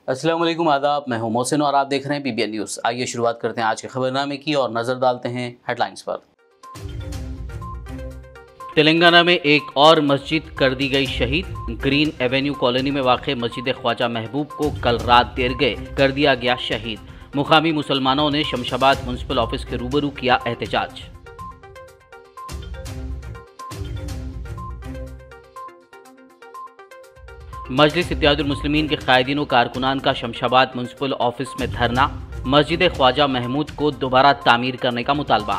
अस्सलाम वालेकुम, आदाब। मैं हूं मोहसिन और आप देख रहे हैं PBN न्यूज़। आइए शुरुआत करते हैं आज के खबरनामे की और नज़र डालते हैं हेडलाइंस पर। तेलंगाना में एक और मस्जिद कर दी गई शहीद। ग्रीन एवेन्यू कॉलोनी में वाक़ मस्जिद ख्वाजा महबूब को कल रात देर गए कर दिया गया शहीद। मुकामी मुसलमानों ने शमशाबाद म्युनिसिपल ऑफिस के रूबरू किया एहतजाज। मजलिस इत्तेहादुल मुस्लिमीन के कायदीन व कारकुनान का शमशाबाद म्युनिसिपल ऑफिस में धरना। मस्जिद ख्वाजा महमूद को दोबारा तामीर करने का मुतालबा।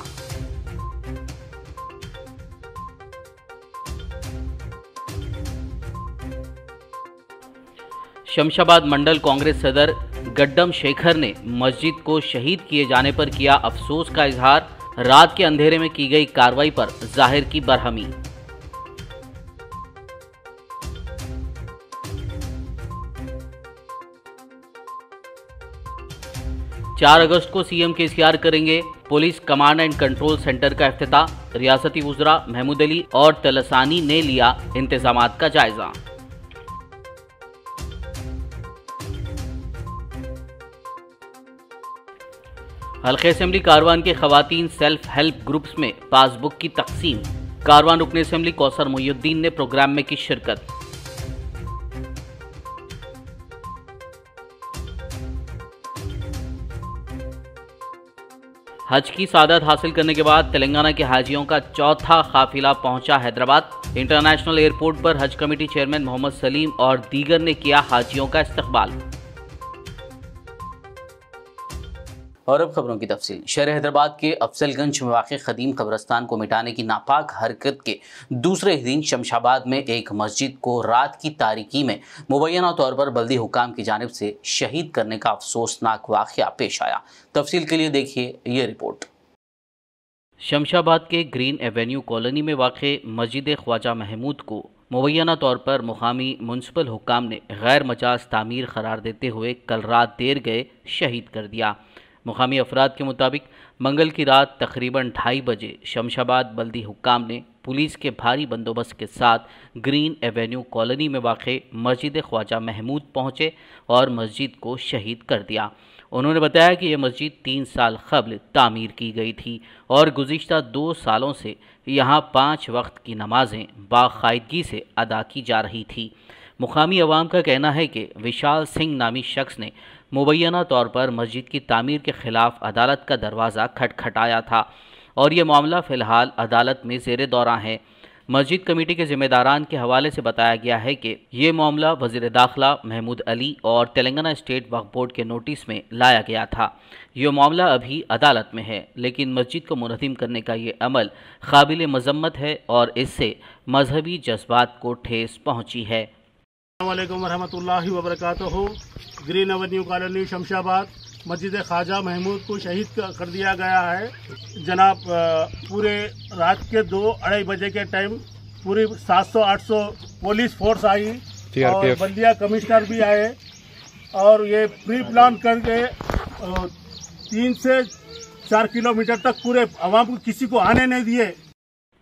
शमशाबाद मंडल कांग्रेस सदर गड्डम शेखर ने मस्जिद को शहीद किए जाने पर किया अफसोस का इजहार। रात के अंधेरे में की गई कार्रवाई पर जाहिर की बरहमी। 4 अगस्त को सीएम केसीआर करेंगे police command and control centre का इफ्तिताह। रियासती वुज़रा महमूद अली और तलसानी ने लिया इंतजामात का जायजा। हल्के असेंबली कारवान के खवातीन सेल्फ हेल्प ग्रुप्स में पासबुक की तकसीम। कारवान रुकन असेंबली कौसर मोहिउद्दीन ने प्रोग्राम में की शिरकत। हज की सादत हासिल करने के बाद तेलंगाना के हाजियों का चौथा काफिला पहुंचा हैदराबाद। इंटरनेशनल एयरपोर्ट पर हज कमेटी चेयरमैन मोहम्मद सलीम और दीगर ने किया हाजियों का इस्तकबाल। और अब खबरों की तफसील। शहर हैदराबाद के अफजलगंज में वाक़ क़दीम कब्रस्तान को मिटाने की नापाक हरकत के दूसरे दिन शमशाबाद में एक मस्जिद को रात की तारीकी में मुबैना तौर पर बल्दी हुकाम की जानिब से शहीद करने का अफसोसनाक वाक़या पेश आया। तफसील के लिए देखिए ये रिपोर्ट। शमशाबाद के ग्रीन एवेन्यू कॉलोनी में वाक़ मस्जिद ख्वाजा महमूद को मुबैना तौर पर मुकामी म्युनिसिपल हुकाम ने गैर मजाज तामीर करार देते हुए कल रात देर गए शहीद कर दिया। मुकामी अफराद के मुताबिक मंगल की रात तकरीबन 2:30 बजे शमशाबाद बल्दी हुक्काम ने पुलिस के भारी बंदोबस्त के साथ ग्रीन एवेन्यू कॉलोनी में वाक़ मस्जिद ख्वाजा महमूद पहुँचे और मस्जिद को शहीद कर दिया। उन्होंने बताया कि यह मस्जिद 3 साल क़ब्ल तामीर की गई थी और गुज़िश्ता 2 सालों से यहाँ 5 वक्त की नमाजें बाकायदगी से अदा की जा रही थी। मुकामी अवाम का कहना है कि विशाल सिंह नामी शख्स ने मुबैना तौर पर मस्जिद की तामीर के ख़िलाफ़ अदालत का दरवाज़ा खटखटाया था और ये मामला फ़िलहाल अदालत में ज़ेरे दौरान है। मस्जिद कमेटी के ज़िम्मेदारान के हवाले से बताया गया है कि ये मामला वज़ीर दाखिला महमूद अली और तेलंगाना स्टेट वक्फ बोर्ड के नोटिस में लाया गया था। ये मामला अभी अदालत में है, लेकिन मस्जिद को मुनज़्ज़म करने का ये अमल काबिल मज़म्मत है और इससे मजहबी जज्बात को ठेस पहुँची है। अस्सलामुअलैकुम वरहमतुल्लाहि वबरकातुहू। ग्रीन एवेन्यू कॉलोनी शमशाबाद मस्जिद ख्वाजा महमूद को शहीद कर दिया गया है। जनाब पूरे रात के 2-2:30 बजे के टाइम पूरी 700-800 पुलिस फोर्स आई और बल्दिया कमिश्नर भी आए और ये प्री प्लान करके 3 से 4 किलोमीटर तक पूरे आवाम को किसी को आने नहीं दिए।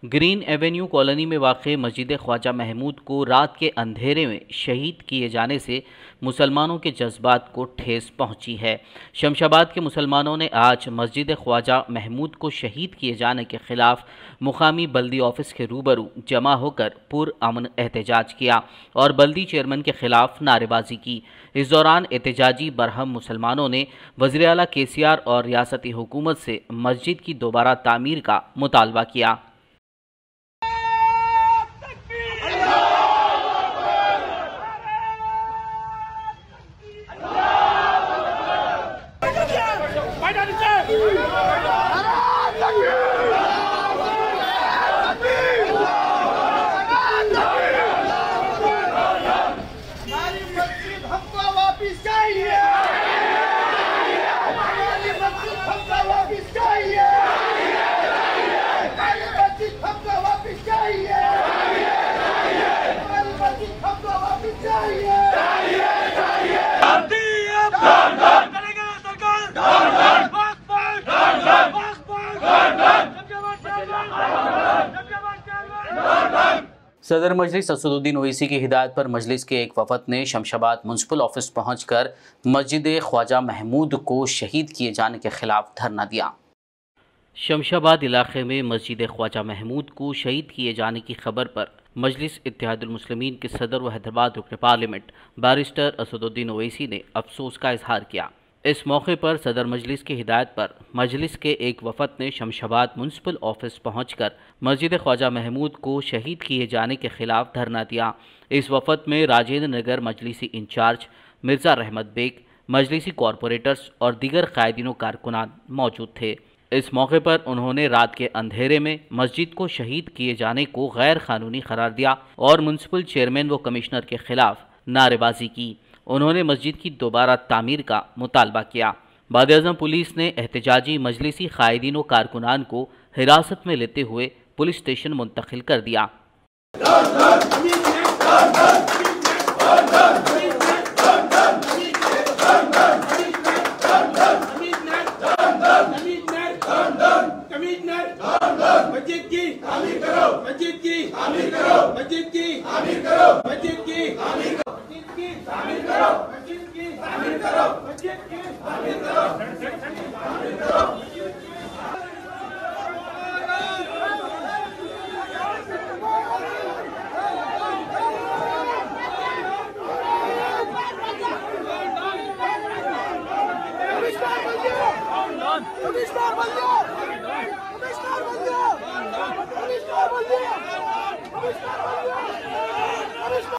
ग्रीन एवेन्यू कॉलोनी में वाक़ मस्जिद ख्वाजा महमूद को रात के अंधेरे में शहीद किए जाने से मुसलमानों के जज्बात को ठेस पहुंची है। शमशाबाद के मुसलमानों ने आज मस्जिद ख्वाजा महमूद को शहीद किए जाने के ख़िलाफ़ मुकामी बल्दी ऑफिस के रूबरू जमा होकर पुरअमन एहतजाज किया और बल्दी चेयरमैन के ख़िलाफ़ नारेबाजी की। इस दौरान एहतजाजी बरहम मुसलमानों ने वज़ीर आला केसीआर और रियासती हुकूमत से मस्जिद की दोबारा तामीर का मुतालबा किया। सदर मजलिस असदुद्दीन ओवैसी की हिदायत पर मजलिस के एक वफद ने शमशाबाद म्युनिसिपल ऑफिस पहुंचकर मस्जिद ख्वाजा महमूद को शहीद किए जाने के खिलाफ धरना दिया। शमशाबाद इलाके में मस्जिद ख्वाजा महमूद को शहीद किए जाने की खबर पर मजलिस इत्तेहादुल मुस्लिमीन के सदर व हैदराबाद रुकन पार्लियामेंट बैरिस्टर असदुद्दीन ओवैसी ने अफसोस का इजहार किया। इस मौके पर सदर मजलिस की हिदायत पर मजलिस के एक वफद ने शमशाबाद म्युनिसिपल ऑफिस पहुंचकर मस्जिद ख्वाजा महमूद को शहीद किए जाने के खिलाफ धरना दिया। इस वफद में राजेंद्र नगर मजलिसी इंचार्ज मिर्ज़ा रहमत बेग, मजलिसी कॉरपोरेटर्स और दीगर कायदीन कारकुनान मौजूद थे। इस मौके पर उन्होंने रात के अंधेरे में मस्जिद को शहीद किए जाने को गैर कानूनी करार दिया और म्युनिसिपल चेयरमैन व कमिश्नर के खिलाफ नारेबाजी की। उन्होंने मस्जिद की दोबारा तामीर का मुतालबा किया। बाद-ए-आज़म पुलिस ने एहतजाजी मजलिसी कायदीन व कारकुनान को हिरासत में लेते हुए पुलिस स्टेशन मुंतकिल कर दिया।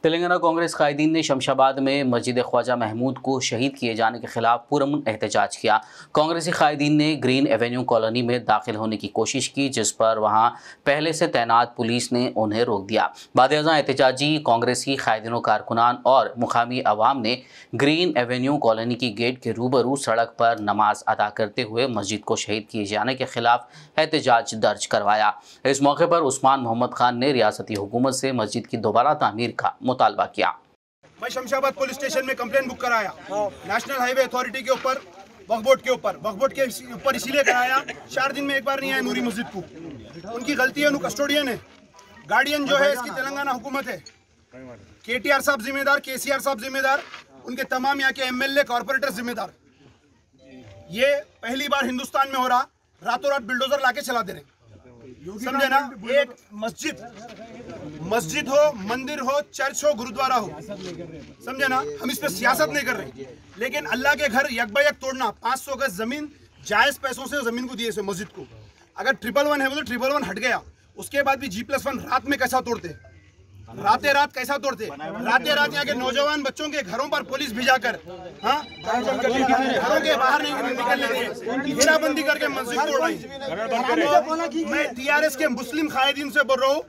तेलंगाना कांग्रेस कायदीन ने शमशाबाद में मस्जिद ख्वाजा महमूद को शहीद किए जाने के खिलाफ पुरअमन एहतजाज किया। कांग्रेसी कायदीन ने ग्रीन एवेन्यू कॉलोनी में दाखिल होने की कोशिश की, जिस पर वहां पहले से तैनात पुलिस ने उन्हें रोक दिया। बाद-ए-आज़म एहतजाजी कांग्रेसी कायदीन कारकुनान और मुकामी अवाम ने ग्रीन एवेन्यू कॉलोनी की गेट के रूबरू सड़क पर नमाज अदा करते हुए मस्जिद को शहीद किए जाने के खिलाफ एहतजाज दर्ज करवाया। इस मौके पर उस्मान मोहम्मद खान ने रियासती हुकूमत से मस्जिद की दोबारा तामीर का मुतालबा किया। मैं शमशाबाद पुलिस स्टेशन में कंप्लेंट बुक कराया, नेशनल हाईवे अथॉरिटी के ऊपर, वक्फ बोर्ड के ऊपर इसीलिए कराया, 4 दिन में एक बार नहीं आया नूरी मस्जिद को। उनकी गलती है, उन कस्टोडियन है, गार्डियन जो है इसकी तेलंगाना हुकूमत है। KTR साहब जिम्मेदार, KCR साहब जिम्मेदार, उनके तमाम यहाँ के MLA कॉर्पोरेटर जिम्मेदार। ये पहली बार हिंदुस्तान में हो रहा, रातों रात बिल्डोजर लाके चला दे रहे, समझे ना। एक मस्जिद हो, मंदिर हो, चर्च हो, गुरुद्वारा हो, समझे ना। हम इस पे सियासत नहीं कर रहे, लेकिन अल्लाह के घर यक बायक तोड़ना, 500 गज जमीन जायज पैसों से जमीन को दिए से मस्जिद को, अगर 111 है वो तो 111 हट गया, उसके बाद भी G+1 रात में कैसा तोड़ते, रातें रात कैसा तोड़ते, रातें रात यहाँ के नौजवान बच्चों के घरों पर पुलिस भिजाकर, हाँ, घरों के बाहर नहीं निकलने दिए, घेराबंदी करके मस्जिद तोड़ रही। मैं TRS के मुस्लिम कायदीन से बोल रहा हूँ,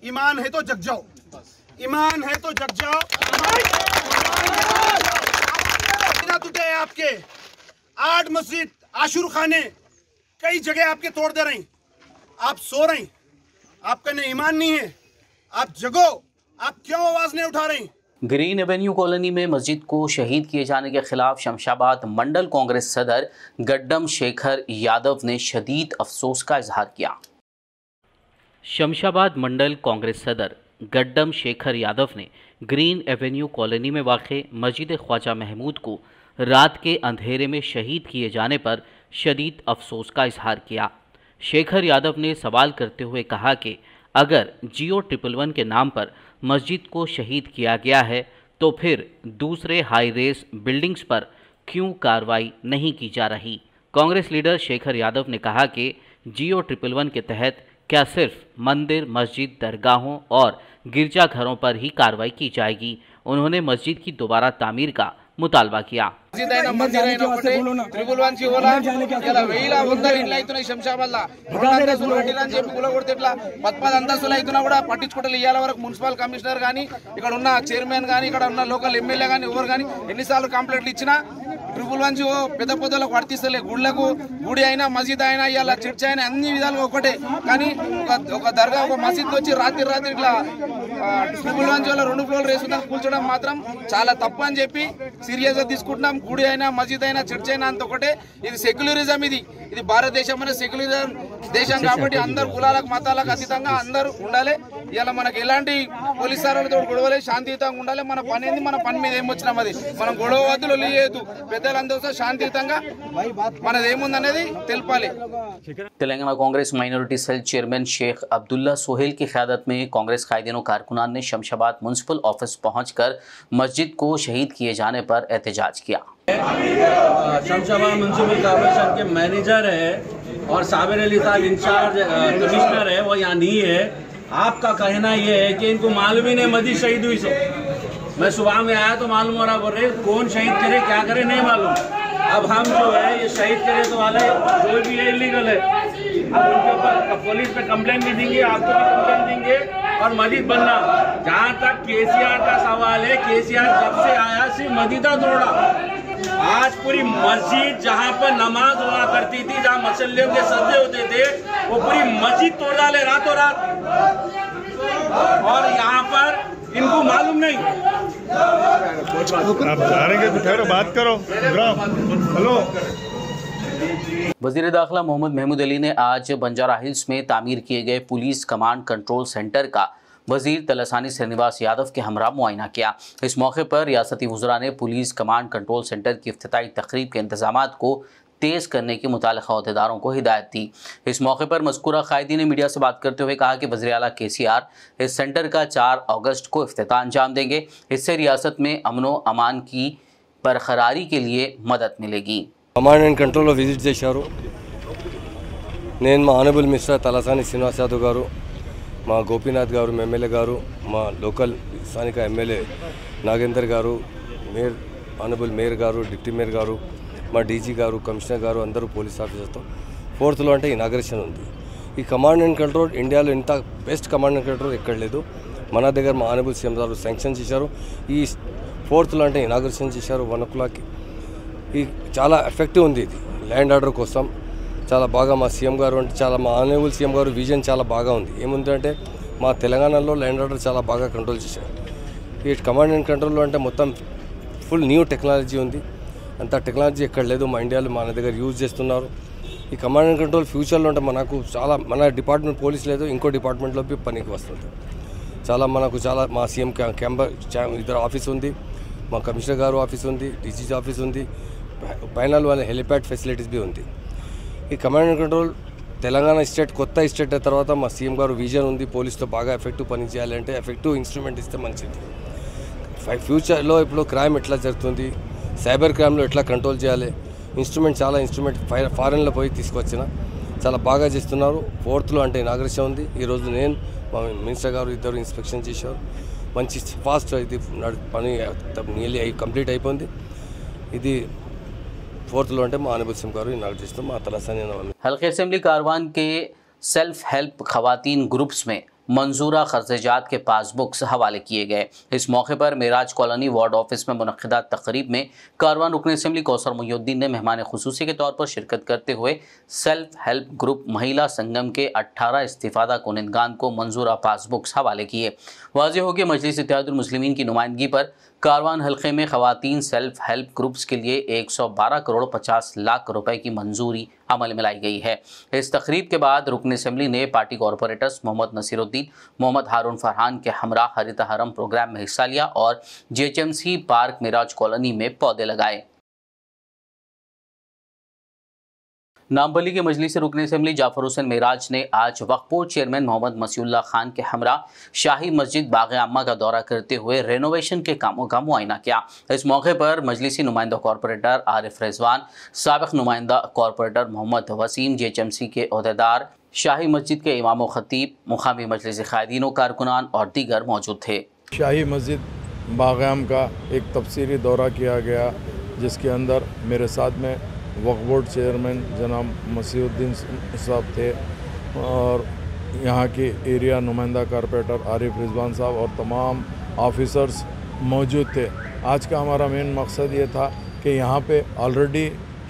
ईमान है तो जग जाओ, ईमान है तो जग जाओ। टूटे आपके 8 मस्जिद, आशुर खाने, कई जगह आपके तोड़ दे रही, आप सो रही, आपका नहीं ईमान नहीं है, आप जगो, आप क्यों आवाज नहीं उठा रही। ग्रीन एवेन्यू कॉलोनी में मस्जिद को शहीद किए जाने के खिलाफ शमशाबाद मंडल कांग्रेस सदर गड्डम शेखर यादव ने शदीद अफसोस का इजहार किया। शमशाबाद मंडल कांग्रेस सदर गड्डम शेखर यादव ने ग्रीन एवेन्यू कॉलोनी में वाक़े मस्जिद ख्वाजा महमूद को रात के अंधेरे में शहीद किए जाने पर शदीद अफसोस का इजहार किया। शेखर यादव ने सवाल करते हुए कहा कि अगर Geo 111 के नाम पर मस्जिद को शहीद किया गया है तो फिर दूसरे हाई रेस बिल्डिंग्स पर क्यों कार्रवाई नहीं की जा रही। कांग्रेस लीडर शेखर यादव ने कहा कि Geo 111 के तहत क्या सिर्फ मंदिर, मस्जिद, दरगाहों और गिरजाघरों पर ही कार्रवाई की जाएगी। उन्होंने मस्जिद की दोबारा तामीर का मुतालबा किया। మున్సిపల్ కమిషనర్ గానీ, ఇక్కడ ఉన్న చైర్మన్ గానీ, ఇక్కడ ఉన్న లోకల్ ఎమ్మెల్యే గానీ, ఎవరు గానీ ఎన్నిసార్లు కంప్లైంట్లు ఇచ్చినా 111 పెద్ద పొద్దులకు వర్తిస్తలే. గుళ్ళకు, గుడి అయినా మసీద్ అయినా ఇలా చర్చ్ అయినా అన్ని విధాలుగా ఒకటే. కానీ ఒక దర్గా, ఒక మసీద్ వచ్చి రాత్రి ఇట్లా 111 2 ఫ్లోర్లు వేసుకుందని కూల్చడం మాత్రం చాలా తప్పు అని చెప్పి సీరియస్ గా తీసుకుంటున్నాం. గుడి అయినా, మసీద్ అయినా, చర్చ్ అయినా అంత ఒకటే. ఇది సెక్యులరిజం, ఇది భారతదేశం అనే సెక్యులరిజం దేశం కాబట్టి అందరు కులాలకు మతాలకు అతీతంగా అందరూ ఉండాలి. ఇలా మనకి ఎలాంటి పోలీస్ సార్లతో గొడవలే, శాంతియుతంగా ఉండాలి. మన పని ఏంది, మన పని మీద ఏమొచ్చినాం అది మనం గొడవ వద్దులు లేదు. పెద్దలందరూ శాంతియుతంగా మనది ఏముందనేది తెలపాలి. Telangana Congress minority cell chairman Sheikh Abdullah Sohail की क़यादत में कांग्रेस कायदीनों कारकुनान ने शमशाबाद म्युनिसिपल ऑफिस पहुंचकर मस्जिद को शहीद किए जाने पर एहतजाज किया। शमशाबाद म्युनिसिपल कॉर्पोरेशन के मैनेजर है और साबिर अली साहब इंचार्ज कमिश्नर है, वो यहाँ नहीं है। आपका कहना ये है कि इनको मालूम ही नहीं मस्जिद शहीद हुई। सो मैं सुबह में आया तो मालूम हो रहा, बोल रहे कौन शहीद करे क्या करे नहीं मालूम। अब हम जो है ये शहीद करे तो वाले जो भी है इलीगल है, अब उनके ऊपर पुलिस पे कंप्लेंट भी देंगे, आपको भी कंप्लेंट देंगे और मस्जिद बनना। जहाँ तक केसीआर का सवाल है, केसीआर जब से आया सिर्फ मस्जिदा तोड़ा। आज पूरी मस्जिद जहाँ पर नमाज हुआ करती थी, जहाँ मुसल्लियों के सजदे होते थे, वो पूरी मस्जिद तोड़ डाले रातों रात। और यहाँ पर इनको मालूम नहीं। आप जा रहे हैं तो ठहरो, बात करो। हेलो। वज़ीर दाखिला मोहम्मद महमूद अली ने आज बंजारा हिल्स में तामीर किए गए पुलिस कमांड कंट्रोल सेंटर का वज़ीर तलसानी श्रीनिवास यादव के हमरा मुआयना किया। इस मौके पर रियासती वज़रा ने पुलिस कमांड कंट्रोल सेंटर की इफ्तिताई तकरीब के इंतजामात को तेज़ करने की मुताल्लिक़ा अहदेदारों को हिदायत दी। इस मौके पर मज़कूरा कायदी ने मीडिया से बात करते हुए कहा कि वज़ीर आला केसीआर इस सेंटर का 4 अगस्त को इफ्तिताह अंजाम देंगे। इससे रियासत में अमनो अमान की बरकरारी के लिए मदद मिलेगी। कमांड एंड कंट्रोल विजिट చేశారు। నేను మా ఆనరబుల్ మినిస్టర్ తలసాని శ్రీనివాస్ యాదవ్ గారు, మా గోపీనాథ్ గారు ఎమ్మెల్యే గారు, మా లోకల్ స్థానిక ఎమ్మెల్యే నాగేందర్ గారు, మేయర్ ఆనరబుల్ మేయర్ గారు, డిప్యూటీ మేయర్ గారు, మా డీజీ గారు, కమిషనర్ గారు అందరూ పోలీస్ ఆఫీసర్తో 4th లో అంటే ఇనాగ్రేషన్ ఉంది। ఈ కమాండ్ అండ్ కంట్రోల్ ఇండియాలో ఇంత బెస్ట్ కమాండ్ అండ్ కంట్రోల్ ఎక్కడ లేదు। మన దగ్గర మా ఆనరబుల్ సీఎం గారు శాంక్షన్ చేశారు। ఈ 4th లో అంటే ఇనాగ్రేషన్ చేశారు 1 o'clockకి। ఈ చాలా ఎఫెక్టివ్ ఉంది। ఇది ల్యాండ్ ఆర్డర్ కోసం చాలా బాగా మా సీఎం గారు అంటే చాలా మా ఆనరబుల్ సీఎం గారు విజన్ చాలా బాగా ఉంది। ఏముందంటే మా తెలంగాణలో ల్యాండ్ ఆర్డర్ చాలా బాగా కంట్రోల్ చేశారు। ఈ కమాండ్ అండ్ కంట్రోల్లో అంటే మొత్తం ఫుల్ న్యూ టెక్నాలజీ ఉంది। అంత టెక్నాలజీ ఎక్కడ లేదు, మా ఇండియాలో మన దగ్గర యూజ్ చేస్తున్నారు। ఈ కమాండ్ అండ్ కంట్రోల్ ఫ్యూచర్లో అంటే మనకు చాలా మన డిపార్ట్మెంట్ పోలీస్ లేదు, ఇంకో డిపార్ట్మెంట్లో పనికి వస్తుంది। చాలా మనకు చాలా మా సీఎం ఇద్దరు ఆఫీస్ ఉంది, మా కమిషనర్ గారు ఆఫీస్ ఉంది, డీజీ ఆఫీస్ ఉంది, పైన వాళ్ళ హెలిప్యాడ్ ఫెసిలిటీస్ भी ఉంది। ఈ command and control Telangana state కొత్త స్టేట్ అయిన తర్వాత మా సీఎం గారు విజన్ ఉంది, పోలీస్తో బాగా ఎఫెక్టివ్ పని చేయాలంటే ఎఫెక్టివ్ ఇన్స్ట్రుమెంట్ ఇస్తే మంచిది। ఫ్యూచర్లో ఇప్పుడు క్రైమ్ ఎట్లా జరుగుతుంది, సైబర్ క్రైమ్లో ఎట్లా కంట్రోల్ చేయాలి, ఇన్స్ట్రుమెంట్ ఫారెన్లో పోయి తీసుకొచ్చిన చాలా బాగా చేస్తున్నారు। 4th లో అంటే ఇనాగ్రేషన్ ఉంది। ఈరోజు నేను మా మినిస్టర్ గారు ఇద్దరు ఇన్స్పెక్షన్ చేశారు, మంచి ఫాస్ట్ ఇది పని నియర్లీ కంప్లీట్ అయిపోయింది। ఇది 4th లో అంటే మా ఆనరబుల్ సీఎం గారు ఇనాగ్రేట్ చేస్తాం। మా తలసాని हल्के असेंबली कारवान के सेल्फ हेल्प खवातीन ग्रुप्स में मंजूरा खर्चजात के पासबुक्स हवाले किए गए। इस मौके पर मेराज कॉलोनी वार्ड ऑफिस में मुनक्किदा तकरीब में कारवान रुकन असेंबली कौसर मुहिउद्दीन ने मेहमान खुसूसी के तौर पर शिरकत करते हुए सेल्फ हेल्प ग्रुप महिला संगम के 18 इस्तिफादा कुनिंदगान को मंजूरा पासबुक्स हवाले किए। वाज़ेह हो कि मजलिस इत्तेहादुल मुस्लिमीन की नुमाइंदगी पर कारवान हल्के में खवातीन सेल्फ हेल्प ग्रुप्स के लिए 112 करोड़ 50 लाख रुपए की मंजूरी अमल में लाई गई है। इस तकरीब के बाद रुकन असेंबली ने पार्टी कॉरपोरेटर्स मोहम्मद नसीरुद्दीन, मोहम्मद हारून फरहान के हमरा हरित हरम प्रोग्राम में हिस्सा लिया और जेएचएमसी पार्क मिराज कॉलोनी में पौधे लगाए। नामबली के मजलिस रुकन असेंबली जाफर हुसैन मेराज ने आज वक्फ बोर्ड चेयरमैन मोहम्मद मसीउल्लाह खान के हमरा शाही मस्जिद बाग आम्मा का दौरा करते हुए रेनोवेशन के कामों का मुआयना किया। इस मौके पर मजलिसी नुमाइंदा कॉरपोरेटर आरिफ रिजवान, साबिक नुमाइंदा कॉरपोरेटर मोहम्मद वसीम, जेएचएमसी के अहदेदार, शाही मस्जिद के इमाम खतीब, मुकामी मजलिस क़ायदीन कारकुनान और दीगर मौजूद थे। शाही मस्जिद बाग़याम का एक तफसीली दौरा किया गया, जिसके अंदर मेरे साथ में वक्फ बोर्ड चेयरमैन जनाब मसीउद्दीन साहब थे और यहाँ के एरिया नुमाइंदा कारपोरेटर आरिफ रिजवान साहब और तमाम ऑफिसर्स मौजूद थे। आज का हमारा मेन मकसद ये था कि यहाँ पे ऑलरेडी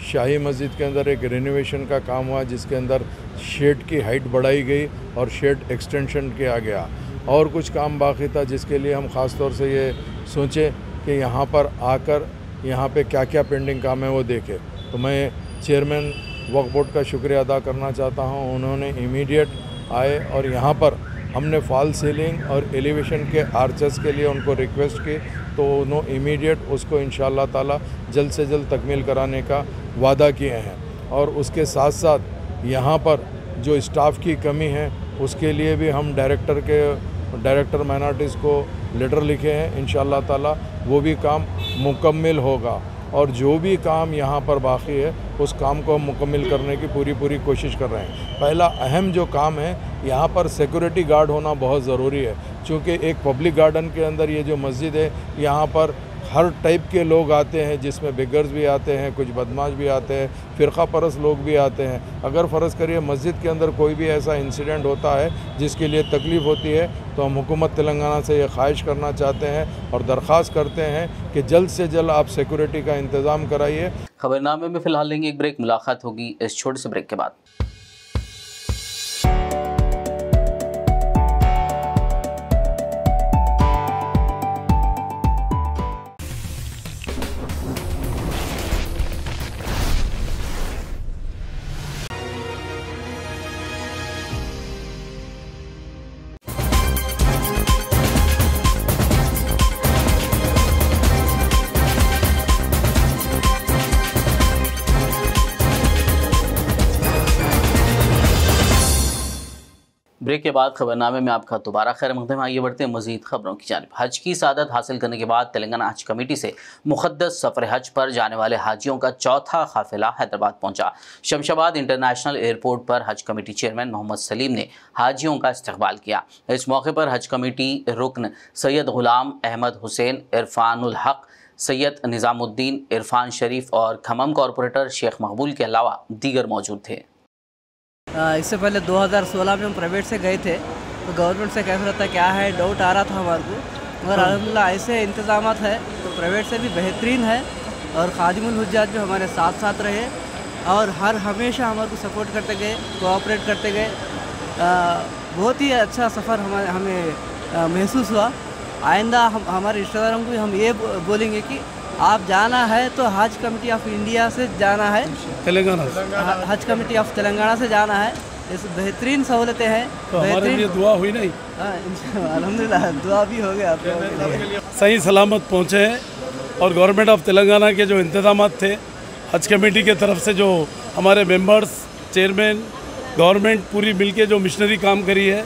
शाही मस्जिद के अंदर एक रेनोवेशन का काम हुआ, जिसके अंदर शेड की हाइट बढ़ाई गई और शेड एक्सटेंशन किया गया और कुछ काम बाकी था, जिसके लिए हम ख़ास तौर से ये सोचे कि यहाँ पर आकर यहाँ पे क्या क्या पेंडिंग काम है वो देखें। तो मैं चेयरमैन वक्फ बोर्ड का शुक्रिया अदा करना चाहता हूँ। उन्होंने इमीडिएट आए और यहाँ पर हमने फॉल सीलिंग और एलिवेशन के आर्चेस के लिए उनको रिक्वेस्ट की, तो उन्होंने इमीडिएट उसको इंशाअल्लाह ताला जल्द से जल्द तकमील कराने का वादा किए हैं। और उसके साथ साथ यहाँ पर जो स्टाफ की कमी है उसके लिए भी हम डायरेक्टर माइनॉरिटीज़ को लेटर लिखे हैं। इंशाअल्लाह ताला वो भी काम मुकम्मल होगा और जो भी काम यहाँ पर बाकी है उस काम को हम मुकम्मल करने की पूरी कोशिश कर रहे हैं। पहला अहम जो काम है, यहाँ पर सिक्योरिटी गार्ड होना बहुत ज़रूरी है, क्योंकि एक पब्लिक गार्डन के अंदर ये जो मस्जिद है यहाँ पर हर टाइप के लोग आते हैं, जिसमें बिगर्स भी आते हैं, कुछ बदमाश भी आते हैं, फ़िरक़ा परस्त लोग भी आते हैं। अगर फ़र्ज़ करिए मस्जिद के अंदर कोई भी ऐसा इंसिडेंट होता है जिसके लिए तकलीफ़ होती है, तो हम हुकूमत तेलंगाना से ये ख्वाहिश करना चाहते हैं और दरख्वास्त करते हैं कि जल्द से जल्द आप सिक्योरिटी का इंतज़ाम कराइए। खबरनामे में फ़िलहाल लेंगे एक ब्रेक, मुलाकात होगी इस छोटे से ब्रेक के बाद। ब्रेक के बाद खबरनामे में आपका दोबारा खैर मक़दम। आइए बढ़ते हैं मज़ीद खबरों की जानिब। हज की सादत हासिल करने के बाद तेलंगाना हज कमेटी से मुक़द्दस सफ़र हज पर जाने वाले हाजियों का चौथा काफ़िला हैदराबाद पहुंचा। शमशाबाद इंटरनेशनल एयरपोर्ट पर हज कमेटी चेयरमैन मोहम्मद सलीम ने हाजियों का इस्तकबाल किया। इस मौके पर हज कमेटी रुकन सैयद ग़ुलाम अहमद हुसैन, इरफानुल हक, सैयद निज़ामुद्दीन, इरफान शरीफ और खमम कॉरपोरेटर शेख मकबूल के अलावा दीगर मौजूद थे। इससे पहले 2016 में हम प्राइवेट से गए थे, तो गवर्नमेंट से कैसा रहता है क्या है डाउट आ रहा था हमारे को, मगर अल्हम्दुलिल्लाह ऐसे इंतज़ामात है तो प्राइवेट से भी बेहतरीन है। और खादिमुल हुज्जाज भी हमारे साथ साथ रहे और हमेशा हमारे को सपोर्ट करते गए, कोऑपरेट करते गए। बहुत ही अच्छा सफ़र हमें महसूस हुआ। आइंदा हमारे रिश्तेदारों को हम ये बोलेंगे कि आप जाना है तो हज कमेटी ऑफ इंडिया से जाना है, तेलंगाना हज कमेटी ऑफ तेलंगाना से जाना है। इस बेहतरीन सहूलतें हैं, तो हमारे लिए दुआ हुई नहीं? अल्हम्दुलिल्लाह दुआ भी हो गया आप लोगों के लिए। सही सलामत पहुँचे हैं और गवर्नमेंट ऑफ तेलंगाना के जो इंतजाम थे हज कमेटी के तरफ से, जो हमारे मेंबर्स, चेयरमैन, गवर्नमेंट पूरी मिलके जो मिशनरी काम करी है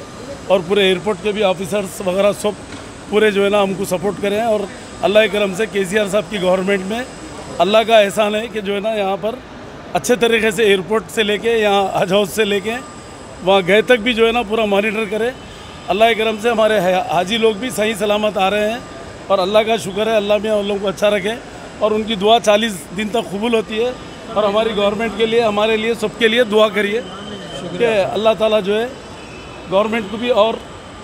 और पूरे एयरपोर्ट के भी ऑफिसर्स वगैरह सब पूरे जो है ना हमको सपोर्ट करें। और अल्लाह के करम से केसीआर साहब की गवर्नमेंट में अल्लाह का एहसान है कि जो है ना यहाँ पर अच्छे तरीके से एयरपोर्ट से लेके यहाँ हज हाउस से लेके वहाँ गए तक भी जो है ना पूरा मॉनिटर करे। अल्लाह के करम से हमारे हाजी लोग भी सही सलामत आ रहे हैं और अल्लाह का शुक्र है, अल्लाह में उन लोगों को अच्छा रखे और उनकी दुआ 40 दिन तक कबूल होती है। और हमारी गवर्नमेंट के लिए, हमारे लिए, सबके लिए दुआ करिए कि अल्लाह ताला जो है गवर्नमेंट को भी और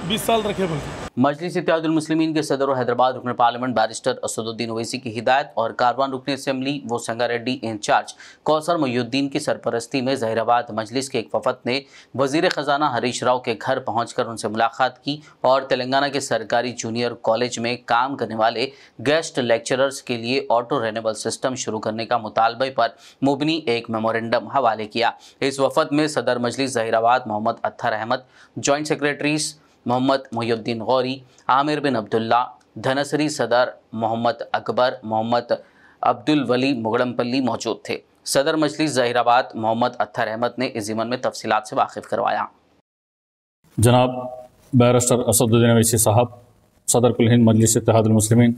20 साल रखे बोलते। मजलिस इत्तेहादुल मुस्लिमीन के सदर और हैदराबाद रुकन पार्लियामेंट बैरिस्टर असदुद्दीन ओवैसी की हिदायत और कारवान रुकन असेंबली व संगारेड्डी इंचार्ज कौसर मोहिउद्दीन की सरपरस्ती में जहीराबाद मजलिस के एक वफद ने वजीर ख़जाना हरीश राव के घर पहुंचकर उनसे मुलाकात की और तेलंगाना के सरकारी जूनियर कॉलेज में काम करने वाले गेस्ट लेक्चरर्स के लिए ऑटो रेनेबल सिस्टम शुरू करने का मुतालबे पर मुबनी एक मेमोरेंडम हवाले किया। इस वफद में सदर मजलिस जहीराबाद मोहम्मद अत्थर अहमद, जॉइंट सेक्रेटरीज मोहम्मद मोहिउद्दीन गौरी, आमिर बिन अब्दुल्ला, धनसरी सदर मोहम्मद अकबर, मोहम्मद अब्दुल वली मुगड़मपल्ली मौजूद थे। सदर मजलिस जहीराबाद मोहम्मद अत्थर अहमद ने इस ज़िमन में तफसीलात से वाकिफ़ करवाया। जनाब बैरिस्टर असदुद्दीन ओवैसी साहब, सदर कुल हिंद मजलिस इत्तेहादुल मुस्लिमीन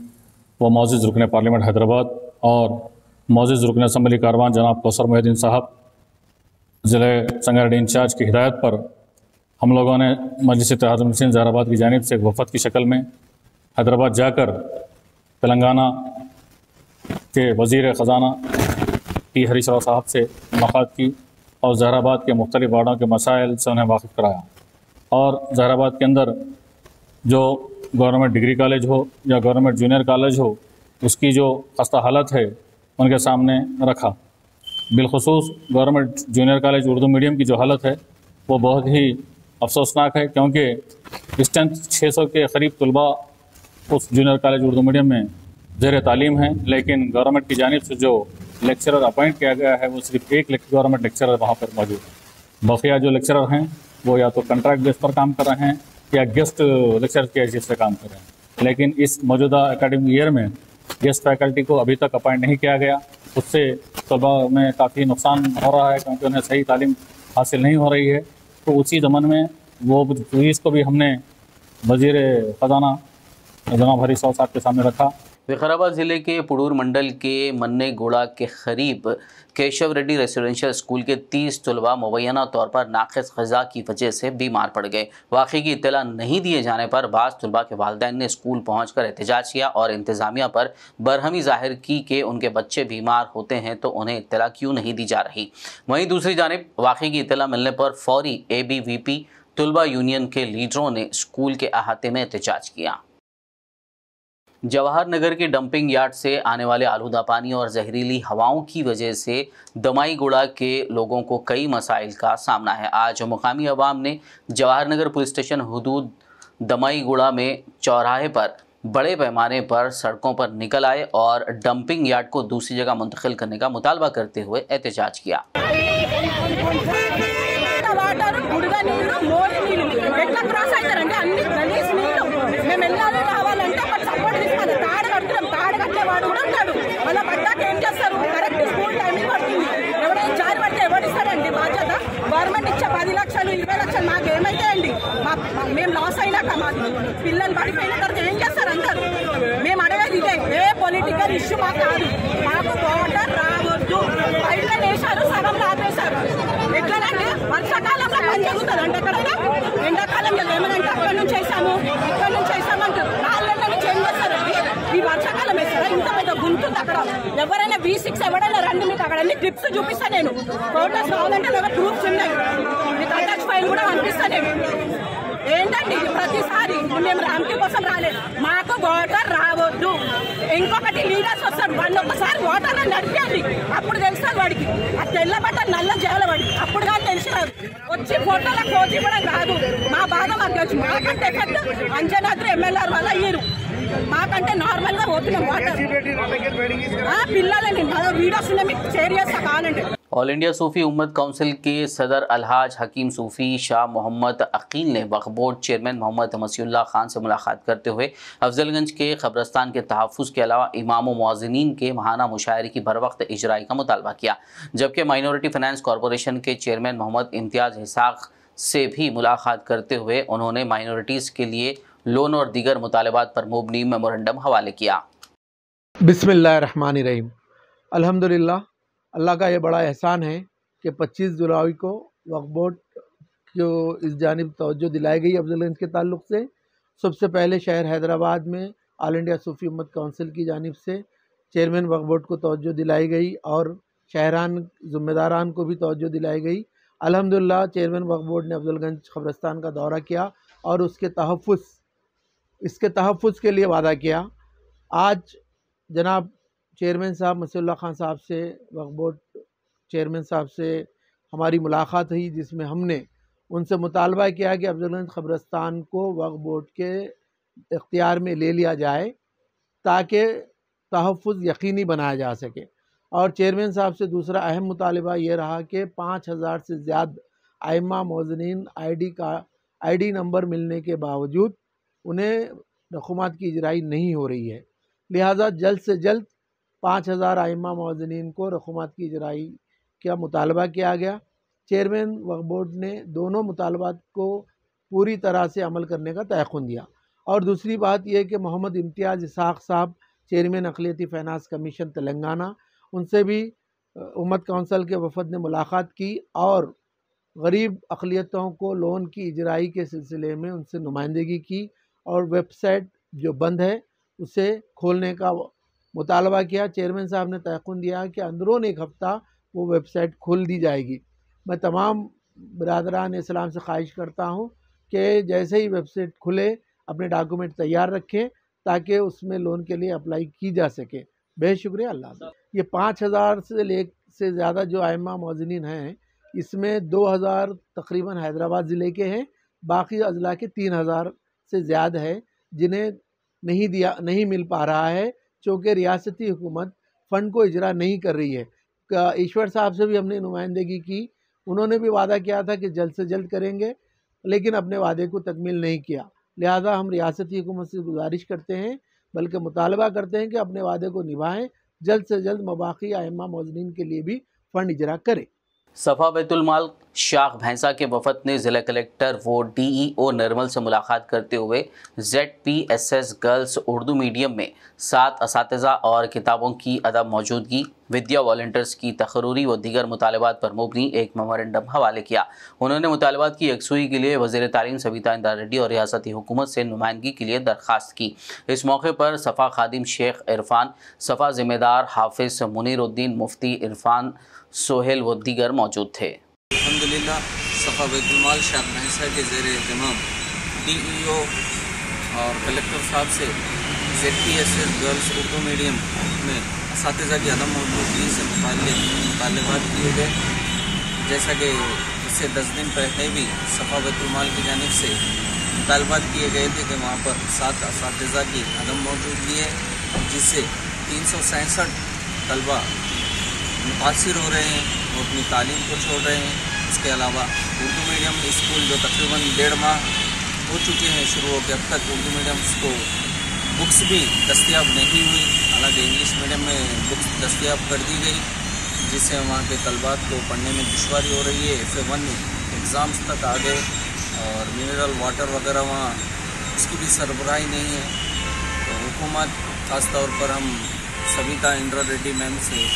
व मौजूद रुकन पार्लियामेंट हैदराबाद और मौजूद रुकन असम्बली कारवान जनाब कौसर मोहिउद्दीन साहब, ज़िले संगारेड्डी इंचार्ज की हिदायत पर हम लोगों ने मजलिस इत्तेहादुल मुस्लिमीन जहीराबाद की जानिब से एक वफद की शक्ल में हैदराबाद जाकर तेलंगाना के वज़ीर ख़जाना पी हरीश राव साहब से मुलाकात की और जहीराबाद के मुख्तलिफ़ वार्डों के मसाइल से उन्हें वाकिफ़ कराया। और जहीराबाद के अंदर जो गवर्नमेंट डिग्री कॉलेज हो या गवर्नमेंट जूनियर कॉलेज हो, उसकी जो खस्ता हालत है उनके सामने रखा। बिलखुसूस government junior college Urdu medium की जो हालत है वो बहुत ही अफसोसनाक है, क्योंकि इस टाइम 600 के करीब तलबा उस जूनियर कॉलेज उर्दू मीडियम में ज़ेर तालीम हैं, लेकिन गवर्नमेंट की जानिब से जो लेक्चरर अपॉइंट किया गया है वो सिर्फ एक गवर्नमेंट लेक्चरर वहाँ पर मौजूद है। बकिया जो लेक्चरर हैं वो या तो कॉन्ट्रैक्ट बेस पर काम कर रहे हैं या गेस्ट लेक्चर की हैसियत से काम कर रहे हैं। लेकिन इस मौजूदा एकेडमिक ईयर में गेस्ट फैकल्टी को अभी तक अपॉइंट नहीं किया गया। उससे तलबा में काफ़ी नुकसान हो रहा है क्योंकि उन्हें सही तालीम हासिल नहीं हो रही है। तो उसी ज़मन में वो फीस को भी हमने वज़ीर ख़जाना जनाब हरीश राव साहब के सामने रखा। विकाराबाद ज़िले के पुडूर मंडल के मन्नेगोड़ा के करीब केशव रेड्डी रेसिडेंशियल स्कूल के 30 तलबा मुबैना तौर पर नाक़िस ग़िज़ा की वजह से बीमार पड़ गए। वाक़े की इत्तला नहीं दिए जाने पर बाज़ तलबा के वालिदैन ने स्कूल पहुंचकर एहतजाज किया और इंतज़ामिया पर बरहमी ज़ाहिर की कि उनके बच्चे बीमार होते हैं तो उन्हें इत्तला क्यों नहीं दी जा रही। वहीं दूसरी जानिब वाक़े की इत्तला मिलने पर फौरी ABVP तलबा यूनियन के लीडरों ने स्कूल के अहाते में एहतजाज किया। जवाहर नगर के डंपिंग यार्ड से आने वाले आलूदा पानी और जहरीली हवाओं की वजह से दमाईगुड़ा के लोगों को कई मसाइल का सामना है। आज मुकामी अवाम ने जवाहर नगर पुलिस स्टेशन हुदूद दमाईगुड़ा में चौराहे पर बड़े पैमाने पर सड़कों पर निकल आए और डंपिंग यार्ड को दूसरी जगह मुंतकिल करने का मुतालबा करते हुए एहतजाज किया। గవర్నమెంట్ ఇచ్చే 10 లక్షలు 20 లక్షలు మాకు ఏమైతాయండి? మేము లాస్ అయినాక మా పిల్లలు పడిపోయిన తర్వాత ఏం చేస్తారు అందరూ? మేము అడగేది ఇదే, ఏ పొలిటికల్ ఇష్యూ మాకు కాదు. మాకు వాటర్ రావద్దు. బయట వేశారు, సగం ఆపేశారు. ఎట్లనంటే వర్షాకాలంలో పని జరుగుతుంది అంటే ఎక్కడైనా ఎండాకాలంలో ఏమనంటే అక్కడ నుంచి వేసాము ఇక్కడ నుంచి వేసామంటారు. 4 నెలల నుంచి ఏం చేస్తారండి? ఈ వర్షాకాలం వేస్తారా? ఇంత పెద్ద గుంటుంది అక్కడ. ఎవరైనా V6 ఎవరైనా రండి, మీకు అక్కడ అన్ని క్లిప్స్ చూపిస్తా నేను. ఫోటోస్ కావాలంటే నాకు ప్రూఫ్స్ ఉన్నాయి, మీకు అటాచ్ ఫైల్ కూడా పంపిస్తా నేను. ఏంటండి ప్రతిసారి మేము ర్యాంకి కోసం రాలేదు, మాకు వాటర్ రావద్దు. ఇంకొకటి లీడర్స్ వస్తారు, వాళ్ళు ఒకసారి వాటర్ నడిపేయండి, అప్పుడు తెలుస్తుంది వాడికి. ఆ తెల్ల బట్ట నల్ల చేయాలి వాడికి, అప్పుడు కానీ తెలిసినది. వచ్చి ఫోటోలకు పోటీ కూడా కాదు. మా బాధ మాకు తెలుసు. మాకంటే ఎఫెక్ట్ అంజనాద్రి MLR వల్ల అయ్యారు. మాకంటే నార్మల్ గా పోతున్నాం వాటర్. పిల్లలని వీడియోస్ ఉన్నాయి, మీకు షేర్ చేస్తా కావాలంటే. ऑल इंडिया सूफ़ी उम्मत काउंसिल के सदर अलहाज हकीम सूफ़ी शाह मोहम्मद अकील ने वक्फ बोर्ड चेयरमैन मोहम्मद मसीउल्लाह खान से मुलाकात करते हुए अफजलगंज के कब्रस्तान के तहफ़्फ़ुज़ के अलावा इमाम व मुअज़्ज़िनीन के माहाना मुशायरे की बर वक्त इजराई का मुतालबा किया। जबकि माइनॉरिटी फाइनेंस कॉरपोरेशन के चेयरमैन मोहम्मद इम्तियाज़ हिसाक से भी मुलाकात करते हुए उन्होंने माइनॉरिटीज़ के लिए लोन और दीगर मुतालबात पर मुबनी मेमोरेंडम हवाले किया। बिस्मिल्लाहिर्रहमानिर्रहीम। अल्हम्दुलिल्लाह, अल्लाह का ये बड़ा एहसान है कि 25 जुलाई को वक्फ बोर्ड को इस जानिब तवज्जो दिलाई गई अफजलगंज के ताल्लुक़ से। सबसे पहले शहर हैदराबाद में ऑल इंडिया सूफ़ी उम्मत काउंसिल की जानिब से चेयरमैन वक्फ बोर्ड को तवज्जो दिलाई गई और शहरान ज़िम्मेदारान को भी तवज्जो दिलाई गई। अल्हम्दुलिल्लाह, चेयरमैन वक्फ बोर्ड ने अफजलगंज कब्रस्तान का दौरा किया और इसके तहफ़्फ़ुज़ के लिए वादा किया। आज जनाब चेयरमैन साहब मसीउल्लाह खान साहब से, वक्फ बोर्ड चेयरमैन साहब से हमारी मुलाकात हुई, जिसमें हमने उनसे मुतालबा किया कि अफजलगंज कब्रस्तान को वक्फ बोर्ड के इख्तियार में ले लिया जाए ताकि तहफ़्फ़ुज़ यकीनी बनाया जा सके। और चेयरमैन साहब से दूसरा अहम मुतालबा ये रहा कि 5000 से ज़्यादा आइम्मा मुअज़्ज़िनीन ID नंबर मिलने के बावजूद उन्हें रक़ूमात की इजराई नहीं हो रही है, लिहाजा जल्द से जल्द 5000 आइम्मा मुअज़्ज़िनीन को रक़ूमात की इजराई का मुतालबा किया गया। चेयरमैन वक्फ बोर्ड ने दोनों मुतालबात को पूरी तरह से अमल करने का तयक़ुन दिया। और दूसरी बात यह कि मोहम्मद इम्तियाज़ इसाक़ साहब, चेयरमैन अक़लियती फ़ाइनेंस कमीशन तेलंगाना, उनसे भी उम्मत काउंसिल के वफ़द ने मुलाकात की और गरीब अक़लियतों को लोन की इजराई के सिलसिले में उनसे नुमाइंदगी की और वेबसाइट जो बंद है उसे खोलने का मुतालबा किया। चेयरमैन साहब ने तयक़ुन दिया कि अंदरून एक हफ़्ता वो वेबसाइट खोल दी जाएगी। मैं तमाम बिरादरान इस्लाम से ख्वाहिश करता हूँ कि जैसे ही वेबसाइट खुले अपने डॉक्यूमेंट तैयार रखें ताकि उसमें लोन के लिए अप्लाई की जा सके। बेहद शुक्रिया। अल्लाह। ये 5000 से ज़्यादा जो आइम्मा मुअज़्ज़िनीन हैं, इसमें 2000 तकरीबन हैदराबाद ज़िले के हैं, बाकी अज़ला के 3000 से ज़्यादा है जिन्हें नहीं मिल पा रहा है, चूँकि रियासती हुकूमत फ़ंड को इजरा नहीं कर रही है। ईश्वर साहब से भी हमने नुमाइंदगी की, उन्होंने भी वादा किया था कि जल्द से जल्द करेंगे, लेकिन अपने वादे को तकमील नहीं किया। लिहाजा हम रियासती हुकूमत से गुजारिश करते हैं, बल्कि मुतालबा करते हैं कि अपने वादे को निभाएं, जल्द से जल्द मबाकी आइम्मा मौज़नीन के लिए भी फ़ंड इजरा करें। सफ़ा बैतुल माल शाख भैंसा के वफद ने ज़िला कलेक्टर व DEO नरमल से मुलाकात करते हुए ZPSS गर्ल्स उर्दू मीडियम में 7 असातिज़ा और किताबों की अदब मौजूदगी, विद्या वॉलंटियर्स की तकरूरी व दीगर मुतालबात पर मुबनी एक मेमोरेंडम हवाले किया। उन्होंने मुतालबात की यकसुई के लिए वज़ीर तालीम सबिता इंदार रेड्डी और रियासती हुकूमत से नुमाइंदगी के लिए दरख्वास्त की। इस मौके पर सफ़ा खादिम शेख इरफान, सफ़ा ज़िम्मेदार हाफिज़ मुनीरुद्दीन, मुफ्ती इरफान सोहेल व दीगर मौजूद थे। अल्हम्दुलिल्लाह सफ़ा बैतुल माल शाख भैंसा के ज़ेर एहतमाम DEO और कलेक्टर साहब से ZPSS गर्ल्स उर्दू मीडियम में असातिज़ा की अदम मौजूदगी से मुतालबात किए गए। जैसा कि इससे 10 दिन पहले भी सफ़ा बैतुल माल की जानिब से मुतालबात किए गए थे कि वहाँ पर 7 असातिज़ा की अदम मौजूदगी है, जिससे 367 तलबा मुतासिर हो रहे हैं और अपनी तालीम को छोड़ रहे हैं। इसके अलावा उर्दू मीडियम स्कूल जो तकरीबन 1.5 माह हो चुके हैं शुरू होकर, अब तक उर्दू मीडियम्स को बुक्स भी दस्तयाब नहीं हुई। हालांकि इंग्लिश मीडियम में बुक्स दस्तयाब कर दी गई, जिससे वहाँ के तलबात को पढ़ने में दुश्वारी हो रही है। FA1 एग्ज़ाम्स तक आ गए और मिनरल वाटर वगैरह वहाँ उसकी भी सरबराही नहीं है। तो हुकूमत ख़ास तौर पर हम सबिता इंदिरा रेड्डी मैम से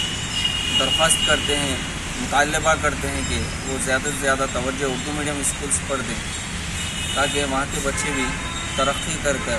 दरख्वास्त करते हैं, मुतालबा करते हैं कि वो ज़्यादा से ज़्यादा तवज्जो उर्दू मीडियम स्कूल्स पर दें, ताकि वहाँ के बच्चे भी तरक्की करते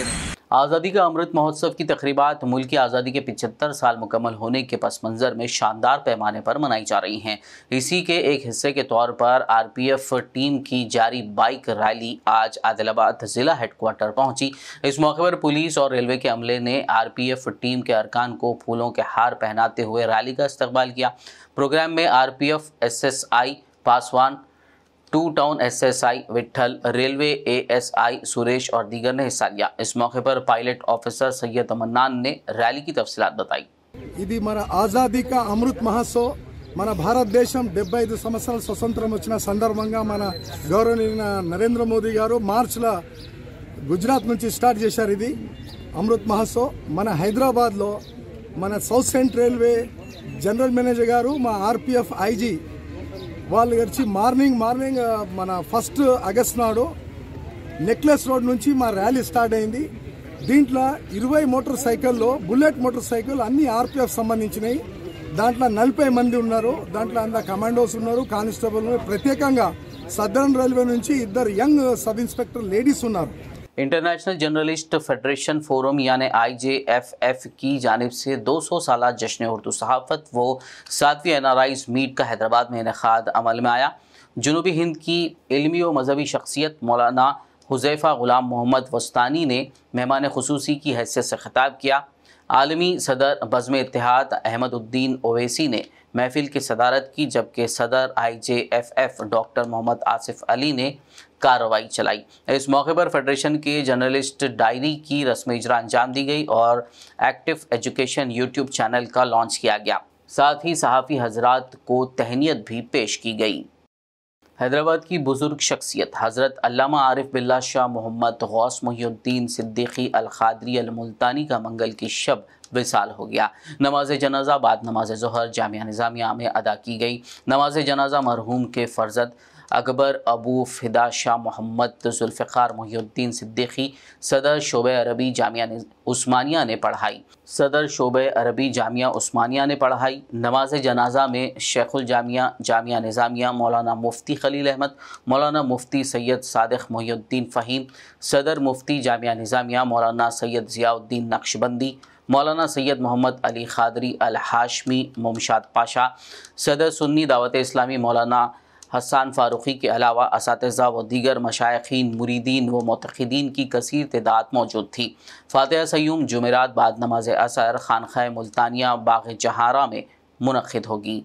रहें। आज़ादी का अमृत महोत्सव की तकरीबात मुल्क की आज़ादी के 75 साल मुकम्मल होने के पस मंज़र में शानदार पैमाने पर मनाई जा रही हैं। इसी के एक हिस्से के तौर पर RPF टीम की जारी बाइक रैली आज आदिलाबाद ज़िला हेडक्वार्टर पहुंची। इस मौके पर पुलिस और रेलवे के अमले ने RPF टीम के अरकान को फूलों के हार पहनाते हुए रैली का इस्तकबाल किया। प्रोग्राम में RPF SSI Paswan, 2 town SSI Vitthal, railway ASI Suresh और दीगर ने हिस्सा लिया। इस मौके पर पायलट ऑफिसर सैयद मन्नान ने रैली की तफसीलात बताई। ఇది మన ఆజాదీ కా అమృత్ మహోత్సవ్, మన భారతదేశం 75 సంవత్సరాల స్వతంత్రం వచ్చిన సందర్భంగా మన గౌరవనీయ నరేంద్ర మోదీ గారు మార్చిలో గుజరాత్ నుంచి స్టార్ట్ చేశారు ఇది అమృత్ మహోత్సవ్। మన హైదరాబాద్లో మన south central railway general manager గారు, మా RPF IG వాళ్ళు వచ్చి మార్నింగ్ మన 1 ఆగస్ట్ నాడు నెక్లెస్ రోడ్ నుంచి మా ర్యాలీ స్టార్ట్ అయింది। దీంట్లో 20 మోటార్ సైకిల్లో, బుల్లెట్ మోటార్ సైకిల్ అన్ని RPF సంబంధించినవి। దాంట్లో 40 మంది ఉన్నారు, దాంట్లో అంతా కమాండోస్ ఉన్నారు, కానిస్టేబుల్ ఉన్నారు। ప్రత్యేకంగా సదర్న్ రైల్వే నుంచి 2 యంగ్ సబ్ ఇన్స్పెక్టర్ లేడీస్ ఉన్నారు। इंटरनेशनल जर्नलिस्ट फेडरेशन फोरम यानी IJFF की जानिब से 200 साला जश्न उर्दू सहाफ़त व 7वीं NRI's मीट का हैदराबाद में इनेकाद अमल में आया। जनूबी हिंद की इल्मी व मजहबी शख्सियत मौलाना हुज़ैफ़ा ग़ुलाम मोहम्मद वस्तानी ने मेहमान खुसूसी की हैसियत से खिताब किया। आलमी सदर बज़्म इत्तेहाद अहमद उद्दीन ओवैसी ने महफिल की सदारत की, जबकि सदर IJFF डॉक्टर मोहम्मद आसिफ अली ने कार्रवाई चलाई। इस मौके पर फेडरेशन के जर्नलिस्ट डायरी की रस्म इजरा अंजाम दी गई और एक्टिव एजुकेशन YouTube चैनल का लॉन्च किया गया। साथ ही सहाफ़ी हजरात को तहनीत भी पेश की गई। हैदराबाद की बुजुर्ग शख्सियत हज़रत अल्लामा आरिफ बिल्ला शाह मोहम्मद गौस मुहिउद्दीन सिद्दीकी अल क़ादरी अल मुल्तानी का मंगल की शब विसाल हो गया। नमाज जनाजा बाद नमाज ज़ोहर जामिया निज़ामिया में अदा की गई। नमाज जनाजा मरहूम के फ़र्जद अकबर अबू फ़िदा शाह मोहम्मद ज़ुल्फ़िकार मुहिउद्दीन सिद्दीकी सदर शोबे अरबी जामिया उस्मानिया ने पढ़ाई। नमाज जनाजा में शेखुल जामिया जामिया निज़ामिया मौलाना मुफ्ती खलील अहमद, मौलाना मुफ्ती सैयद सादिक़ मुहिउद्दीन फ़हीम, सदर मुफ्ती जामिया निज़ामिया मौलाना सैयद ज़ियाउद्दीन नक्शबंदी, मौलाना सैयद मोहम्मद अली ख़ादरी अल हाशमी मुमशाद पाशा, सदर सुन्नी दावत इस्लामी मौलाना हसन फ़ारूक़ी के अलावा असातिज़ा व दीगर मशाइख़ीन, मुरीदीन व मुतक़िदीन की कसीर तादाद मौजूद थी। फ़ातिहा सयूम जुमेरात बाद नमाज असर खानख़ाए मुल्तानिया बाग़ जहारा में मुनक़्क़िद होगी।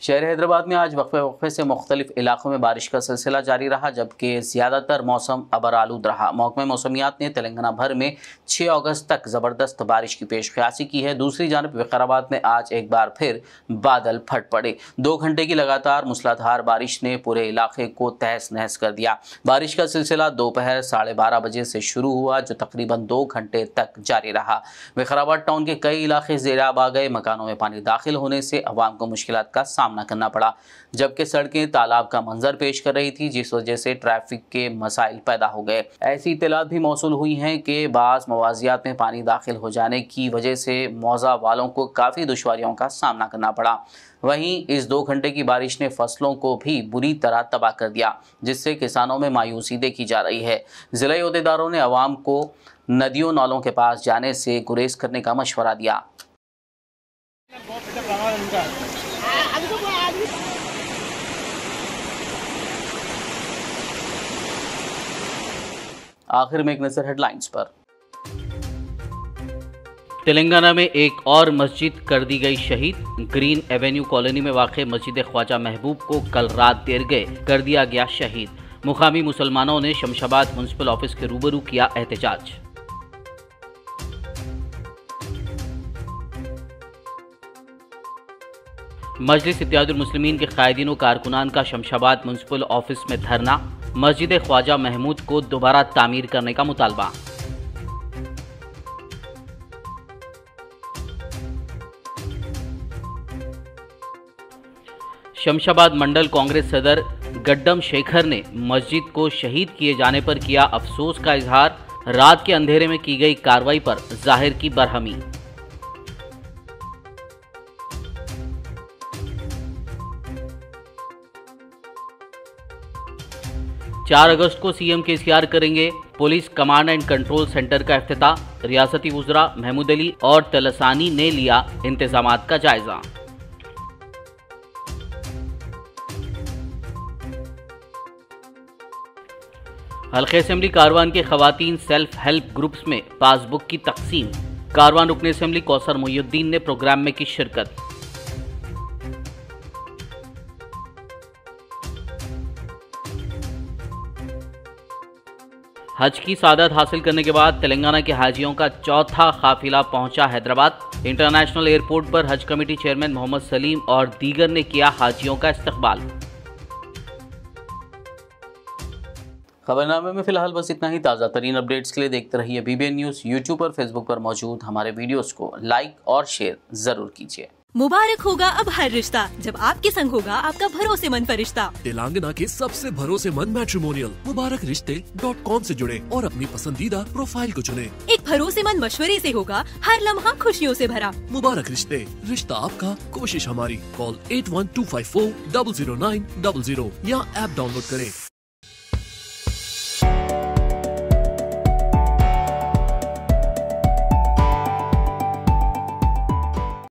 शहर हैदराबाद में आज वक्फे से मुख्तलिफ इलाकों में बारिश का सिलसिला जारी रहा, जबकि ज़्यादातर मौसम अबरालूद रहा। महकमा मौसमियात ने तेलंगाना भर में 6 अगस्त तक ज़बरदस्त बारिश की पेशकयासी की है। दूसरी जानब विकाराबाद में आज एक बार फिर बादल फट पड़े। 2 घंटे की लगातार मूसलाधार बारिश ने पूरे इलाके को तहस नहस कर दिया। बारिश का सिलसिला दोपहर 12:30 बजे से शुरू हुआ, जो तकरीबन 2 घंटे तक जारी रहा। विकाराबाद टाउन के कई इलाके ज़ेराब आ गए। मकानों में पानी दाखिल होने से अवाम को मुश्किलात का सामना करना पड़ा, जबकि सड़कें तालाब का मंजर पेश कर रही थी, जिस वजह से ट्रैफिक के मसाइल पैदा हो गए। ऐसी इत्तलात भी मौसूल हुई हैं कि बाज़ मवाजियात में पानी दाखिल हो जाने की वजह से मौज़ा वालों को काफ़ी दुश्वारियों का सामना करना पड़ा। वहीं इस 2 घंटे की बारिश ने फसलों को भी बुरी तरह तबाह कर दिया, जिससे किसानों में मायूसी देखी जा रही है। ज़िला अहदेदारों ने अवाम को नदियों नालों के पास जाने से गुरेज करने का मशवरा दिया। आखिर में एक नजर हेडलाइंस पर। तेलंगाना में एक और मस्जिद कर दी गई शहीद। ग्रीन एवेन्यू कॉलोनी में वाक़े मस्जिद ख्वाजा महबूब को कल रात देर गए कर दिया गया शहीद। मुकामी मुसलमानों ने शमशाबाद म्युनिसिपल ऑफिस के रूबरू किया एहतजाज। मजलिस इत्तेहादुल मुस्लिमीन के कायदीन व कारकुनान का शमशाबाद म्युनिसिपल ऑफिस में धरना। मस्जिद ख्वाजा महमूद को दोबारा तामीर करने का मुतालबा। शमशाबाद मंडल कांग्रेस सदर गड्डम शेखर ने मस्जिद को शहीद किए जाने पर किया अफसोस का इजहार। रात के अंधेरे में की गई कार्रवाई पर जाहिर की बरहमी। चार अगस्त को सीएम केसीआर करेंगे police command and control centre का इफ्तिताह। रियासती वुज़रा महमूद अली और तलसानी ने लिया इंतजामात का जायजा। हल्के असेंबली कारवान के खवातीन सेल्फ हेल्प ग्रुप्स में पासबुक की तकसीम। कारवान रुकन असेंबली कौसर मोहिउद्दीन ने प्रोग्राम में की शिरकत। हज की सादत हासिल करने के बाद तेलंगाना के हाजियों का चौथा काफिला पहुंचा हैदराबाद। इंटरनेशनल एयरपोर्ट पर हज कमेटी चेयरमैन मोहम्मद सलीम और दीगर ने किया हाजियों का इस्तकबाल। खबरनामे में फिलहाल बस इतना ही। ताज़ा तरीन अपडेट्स के लिए देखते रहिए BBN न्यूज़। यूट्यूब और फेसबुक पर मौजूद हमारे वीडियोस को लाइक और शेयर जरूर कीजिए। मुबारक होगा अब हर रिश्ता जब आपके संग होगा आपका भरोसेमंद फरिश्ता। तेलंगाना के सबसे भरोसेमंद मैट्रिमोनियल मुबारकरिश्ते.com से जुड़े और अपनी पसंदीदा प्रोफाइल को चुने। एक भरोसेमंद मशवरे से होगा हर लम्हा खुशियों से भरा। मुबारक रिश्ते, रिश्ता आपका, कोशिश हमारी। कॉल 8125400900 या ऐप डाउनलोड करें।